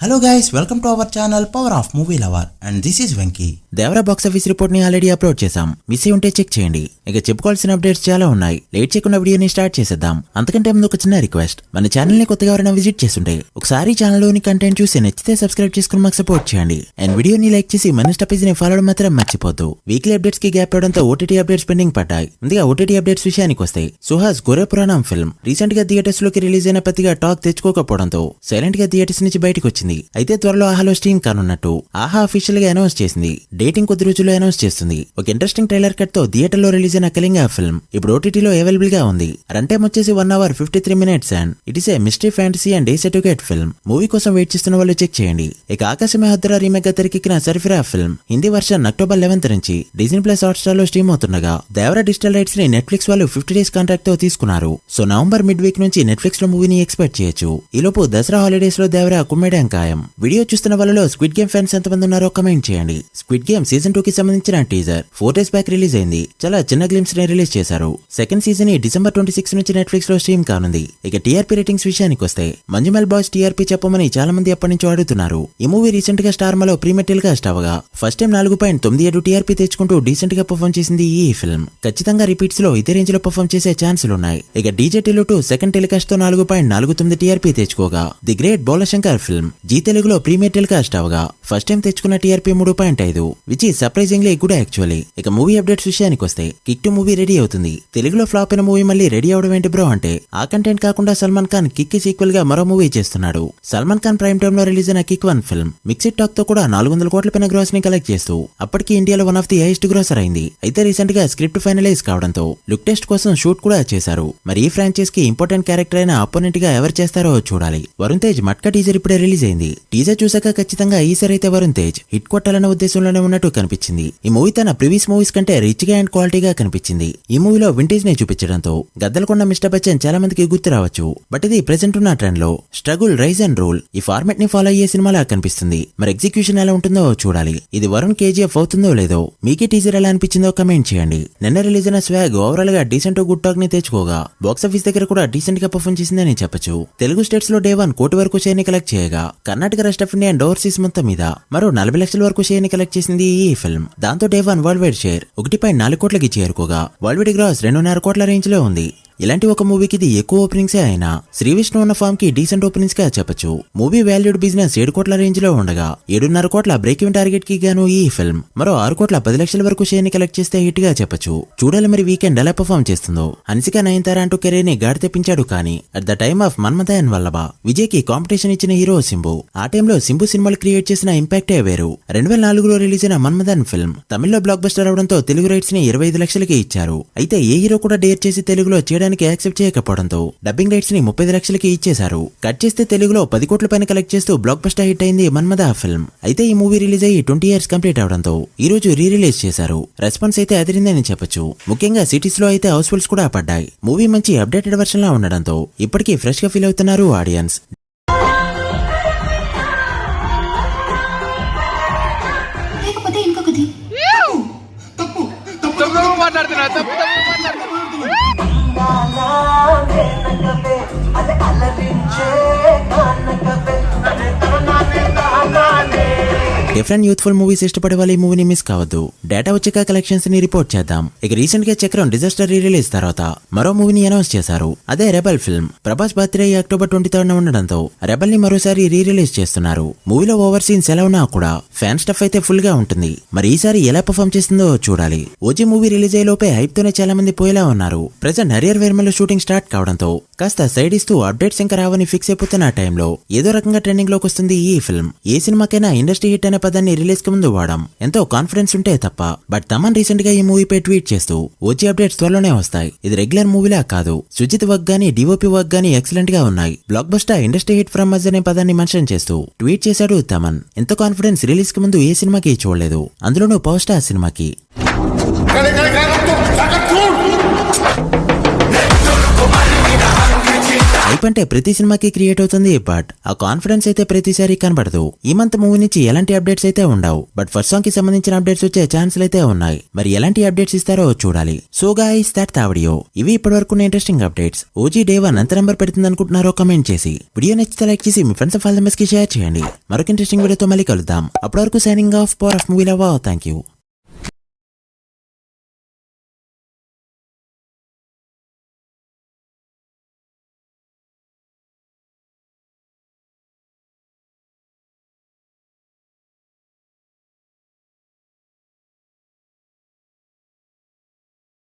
Hello guys, welcome to our channel power of movie lover and this is Venky. Devara box office report ని already upload చేసాం. Miss అయి ఉంటే check చేయండి. ఇక చెప్పుకోవాల్సిన అప్డేట్స్ చాలా ఉన్నాయి. లేట్ చేయకుండా వీడియోని స్టార్ట్ చేసేద్దాం. అంతకంటే ముందు ఒక చిన్న రిక్వెస్ట్, మన ఛానల్ ని కొత్తగా ఎవరైనా విజిట్ చేస్తుంటే ఒకసారి ఛానల్ లోని కంటెంట్ చూసి నచ్చితే సబ్స్క్రైబ్ చేసుకుని మాకు సపోర్ట్ చేయండి. అండ్ వీడియోని లైక్ చేసి మన స్టపీస్ ని ఫాలో మాత్రం మర్చిపోద్దు. వీక్లీ అప్డేట్స్ కి గ్యాప్ అవడంతో ఓటీటీ అప్డేట్స్ పెండింగ్ పడ్డాయి. ముందుగా ఓటీటీ అప్డేట్స్ విషయానికి వస్తే సుహాస్ గొర్రె పురాణం ఫిల్మ్ రీసెంట్ గా థియేటర్స్ లోకి రిలీజ్ అయిన పెద్దగా టాక్ తెచ్చుకోకపోవడంతో సైలెంట్ గా థియేటర్స్ నుంచి బయటకు వచ్చింది. అయితే త్వరలో ఆహాలో స్ట్రీమ్ కానున్నట్టు ఆహా అఫీషియల్ గా అనౌన్స్ చేసింది. డేటింగ్ కొద్ది రోజుల్లో అనౌన్స్ చేస్తుంది. ఒక ఇంట్రెస్టింగ్ ట్రైలర్ కట్ తో థియేటర్ లో రిలీజ్ అయిన కళింగ ఫిల్మ్ ఇప్పుడు ఓటీటీలో అవైలబుల్ గా ఉంది. రన్ టైం వచ్చేసి 1 hour 53 minutes and it is a mystery fantasy and A certificate film. Movie కోసం వెయిట్ చేస్తున్న వాళ్ళు చెక్ చేయండి. ఇక ఆకాశమే హద్దురా రీమేక్ గా తెరకెక్కిన Sarfira film Hindi version October 11th నుంచి డిజ్నీ ప్లస్ హాట్స్టార్ లో స్ట్రీమ్ అవుతుండగా దేవరా డిజిటల్ రైట్స్ ని నెట్ఫ్లిక్స్ వాళ్ళు 50 days కాంట్రాక్ట్ తో తీసుకున్నారు. సో నవంబర్ మిడ్ వీక్ నుంచి నెట్ఫ్లిక్స్ లో మూవీని ఎక్స్పెక్ట్ చేయొచ్చు. ఈలోపు దసరా హాలిడేస్ లో దేవరా కుమ్మేయడం ఖాయం. వీడియో చూస్తున్న వాళ్ళలో స్క్విడ్ గేమ్ ఫ్యాన్స్ ఎంతమంది ఉన్నారో కమెంట్ చేయండి. స్క్విడ్ గేమ్ సీజన్ 2 కి సంబంధించిన టీజర్ 4 days బ్యాక్ రిలీజ్ అయింది. చాలా చిన్న గ్లిమ్స్ ని రిలీజ్ చేశారు. సెకండ్ సీజన్ ని December 26 నుంచి నెట్ఫ్లిక్స్ లో స్ట్రీమ్ కానుంది. ఇక టీఆర్పీ రేటింగ్స్ విషయానికి వస్తే మంజుమల్ బాయ్స్ టీఆర్పీ చెప్పమని చాలా మంది ఎప్పటి నుంచో అడుగుతున్నారు. ఈ మూవీ రీసెంట్ గా స్టార్ మాలో ప్రీమెటల్ గా స్టావగా ఫస్ట్ టైం 4.97 టీఆర్పీ తెచ్చుకుంటూ డీసెంట్ గా పర్ఫార్మ్ చేసింది ఈ ఫిల్మ్. ఖచ్చితంగా రిపీట్స్ లో ఇదే రేంజ్ లో పర్ఫార్మ్ చేసే ఛాన్సులు ఉన్నాయి. ఇక డీజే టిల్లు 2 సెకండ్ టెలికాస్ట్ తో 4.49 టీఆర్పీ తెచ్చుకోగా the great Bholaa Shankar film Zee తెలుగులో ప్రీమెటల్ గా స్టావగా ఫస్ట్ టైం తెచ్చుకున్న TRP 3.5 which is surprisingly good actually. ఇక మూవీ అప్డేట్స్ విషయానికి వస్తే కిక్ 2 మూవీ రెడీ అవుతుంది. తెలుగులో ఫ్లాప్ అయిన మూవీ మళ్ళీ రెడీ అవడం ఏంటి బ్రో అంటే ఆ కంటెంట్ కాకుండా సల్మాన్ ఖాన్ కిక్ కి సీక్వెల్ గా మరో మూవీ చేస్తున్నాడు. సల్మాన్ ఖాన్ ప్రైమ్ టైమ్ లో రిలీజ్ అయిన కిక్ 1 ఫిల్మ్ మిక్స్డ్ టాక్ తో కూడా 400 కోట్ల పైన గ్రాస్ ని కలెక్ట్ చేస్తూ అప్పటికి ఇండియాలో one of the highest grosser అయింది. అయితే రీసెంట్ గా స్క్రిప్ట్ ఫైనలైజ్ కావడంతో లుక్ టెస్ట్ కోసం షూట్ కూడా చేశారు. మరి ఈ ఫ్రాంచైజ్ కి ఇంపార్టెంట్ క్యారెక్టర్ అయిన అపోనెంట్ గా ఎవరు చేస్తారో చూడాలి. వరుణ్ తేజ్ మట్కా టీజర్ ఇప్పుడే రిలీజ్ అయింది. టీజర్ చూసాక ఖచ్చితంగా ఈసారి అయితే వరుణ్ తేజ్ హిట్ కొట్టాలన్న ఉద్దేశంలోనే ఉన్నట్టు కనిపించింది. ఈ మూవీ తన ప్రీవియస్ మూవీస్ కంటే రిచ్ గా అండ్ క్వాలిటీగా కనిపించింది. ఈ మూవీలో వింటేజ్ ని చూపించడంతో గద్దలకొండ మిస్టర్ బచ్చన్ చాలా మందికి గుర్తు రావచ్చు. బట్ ఇది ప్రెసెంట్ ఉన్న ట్రెండ్ లో స్ట్రగుల్ రైజ్ అండ్ రూల్ ఈ ఫార్మాట్ ని ఫాలో అయ్యే సినిమాలా కనిపిస్తుంది. మరి ఎగ్జిక్యూషన్ ఎలా ఉంటుందో చూడాలి. ఇది వరుణ్ కేజీఎఫ్ అవుతుందో లేదో మీకే టీజర్ ఎలా అనిపించిందో కమెంట్ చేయండి. నిన్న రిలీజ్ అయిన స్వాగ్ ఓవరాల్ గా డీసెంట్ గుడ్ టాక్ ని తెచ్చుకోగా బాక్స్ ఆఫీస్ దగ్గర కూడా డీసెంట్ గా పర్ఫార్మ్ చేసిందని చెప్పొచ్చు. తెలుగు స్టేట్స్ లో Day 1 కోటి వరకు షేర్ ని కలెక్ట్ చేయగా Karnataka rest of India and overseas మొత్తం మీద మరో 40 లక్షల వరకు షేర్ ని కలెక్ట్ చేసింది ఈ ఫిల్మ్. దాంతో Day 1 వరల్డ్ వైడ్ షేర్ 1.4 కోట్లకి చేరుకోగా వరల్డ్ వైడ్ గ్రాస్ 2.5 కోట్ల రేంజ్ లో ఉంది. ఇలాంటి ఒక మూవీకి ఇది ఎక్కువ ఓపెనింగ్సే అయినా శ్రీ విష్ణు ఉన్న ఫామ్ కి డీసెంట్ ఓపెనింగ్స్ గా చెప్పొచ్చు. మూవీ వాల్యూడ్ బిజినెస్ 7 కోట్ల రేంజ్ లో ఉండగా 7.5 కోట్ల బ్రేక్ ఈవెన్ టార్గెట్ కి గాను ఈ ఫిల్మ్ మరో 6 కోట్ల 10 లక్షల వరకు షేర్ ని కలెక్ట్ చేస్తే హిట్ గా చెప్పొచ్చు. చూడాలి మరి వీకెండ్ ఎలా పర్ఫార్మ్ చేస్తుందో. హన్సిక నయనతార అంటూ కెరీర్ ని గాడి తెప్పించాడు కానీ at the time of Manmathan Vallabha Vijay కి కాంపిటీషన్ ఇచ్చిన హీరో సింబు. ఆ టైంలో సింబు సినిమాలు క్రియేట్ చేసిన ఇంపాక్టే వేరు. 2004లో రిలీజ్ అయిన మన్మథన్ ఫిల్మ్ తమిళ్లో బ్లాక్ బస్టర్ అవడంతో తెలుగు రైట్స్ ని 25 లక్షలకి ఇచ్చారు. అయితే ఏ హీరో కూడా డేర్ చేసి తెలుగులో చేయడానికి యాక్సెప్ట్ చేయకపోవడంతో డబ్బింగ్ రైట్స్ ని 35 లక్షలకి ఇచ్చేశారు. కట్ చేస్తే తెలుగులో 10 కోట్ల పైన కలెక్ట్ చేస్తూ బ్లాక్ బస్టర్ హిట్ అయింది మన్మథ ఫిల్మ్. అయితే ఈ మూవీ రిలీజ్ అయ్యి 20 years కంప్లీట్ అవడంతో ఈ రోజు రీ రిలీజ్ చేశారు. రెస్పాన్స్ అయితే అదిరిందని చెప్పొచ్చు. ముఖ్యంగా సిటీస్ లో అయితే హౌస్ఫుల్స్ కూడా పడ్డాయి. మూవీ మంచి అప్డేటెడ్ వర్షన్ లా ఉండడంతో ఇప్పటికీ ఫ్రెష్ గా ఫీల్ అవుతున్నారు ఆడియన్స్. డిఫరెంట్ యూత్ఫుల్ మూవీస్ ఇష్టపడే వాళ్ళు ఈ మూవీని మిస్ కావద్దు. డేటా వచ్చాక కలెక్షన్స్ ని రిపోర్ట్ చేద్దాం. ఇక రీసెంట్ గా చక్రం డిజాస్టర్ రీ రిలీజ్ తర్వాత మరో మూవీని అనౌన్స్ చేశారు. అదే rebel film. Prabhas birthday October 23 ఉండడంతో రెబల్ ని మరోసారి రీ రిలీజ్ చేస్తున్నారు. మూవీలో ఓవర్ సీన్స్ ఎలా ఉన్నా కూడా ఫ్యాన్ స్టఫ్ అయితే ఫుల్ గా ఉంటుంది. మరి ఈసారి ఎలా పర్ఫార్మ్ చేస్తుందో చూడాలి. ఓజీ మూవీ రిలీజ్ అయ్యే లోపే హైప్ తోనే చాలా మంది పోయేలా ఉన్నారు. ప్రెజెంట్ హరియర్ వేర్మలో షూటింగ్ స్టార్ట్ కావడంతో కాస్త సైడ్ ఇస్తూ అప్డేట్స్ ఇంకా రావని ఫిక్స్ అయిపోతున్న టైంలో ఏదో రకంగా ట్రెండింగ్ లోకి వస్తుంది ఈ ఫిల్మ్. ఏ సినిమాకైనా ఇండస్ట్రీ హిట్ అనే పదాన్ని రిలీజ్ కి ముందు వాడడం ఎంతో కాన్ఫిడెన్స్ ఉంటే తప్ప. బట్ తమన్ రీసెంట్ గా ఈ మూవీపై ట్వీట్ చేస్తూ ఓజీ అప్డేట్స్ త్వరలోనే వస్తాయి. ఇది రెగ్యులర్ మూవీలా కాదు. సుజిత్ వర్క్ గానీ డిఓపి వర్క్ గానీ ఎక్సలెంట్ గా ఉన్నాయి. Blockbuster industry hit from us అనే పదాన్ని మెన్షన్ చేస్తూ ట్వీట్ చేశాడు తమన్. ఎంత కాన్ఫిడెన్స్ రిలీజ్ కి ముందు ఏ సినిమాకి చూడలేదు, అందులోనూ పవర్ స్టార్ సినిమాకి. హైప్ అంటే ప్రతి సినిమాకి క్రియేట్ అవుతుంది, బట్ ఆ కాన్ఫిడెన్స్ అయితే ప్రతిసారి కనబడదు. ఈ మంత్ మూవీ నుంచి ఎలాంటి అప్డేట్స్ అయితే ఉండవు, బట్ ఫస్ట్ సాంగ్ కి సంబంధించిన అప్డేట్స్ వచ్చే ఛాన్సులు అయితే ఉన్నాయి. మరి ఎలాంటి అప్డేట్స్ ఇస్తారో చూడాలి. So guys, that's the video. ఇవి ఇప్పటివరకు ఇంట్రెస్టింగ్ అప్డేట్స్. ఓజీ డే 1 ఎంత నెంబర్ పెడుతుంది అనుకుంటున్నారో కమెంట్ చేసి, వీడియో నచ్చితే లైక్ చేసి మీ ఫ్రెండ్స్ అండ్ ఫ్యామిలీ మెంబర్స్ కి షేర్ చేయండి. మరొక ఇంట్రెస్టింగ్ వీడియోతో మళ్ళీ కలుద్దాం. అప్పటి వరకు signing off, power of movie lover. Thank you.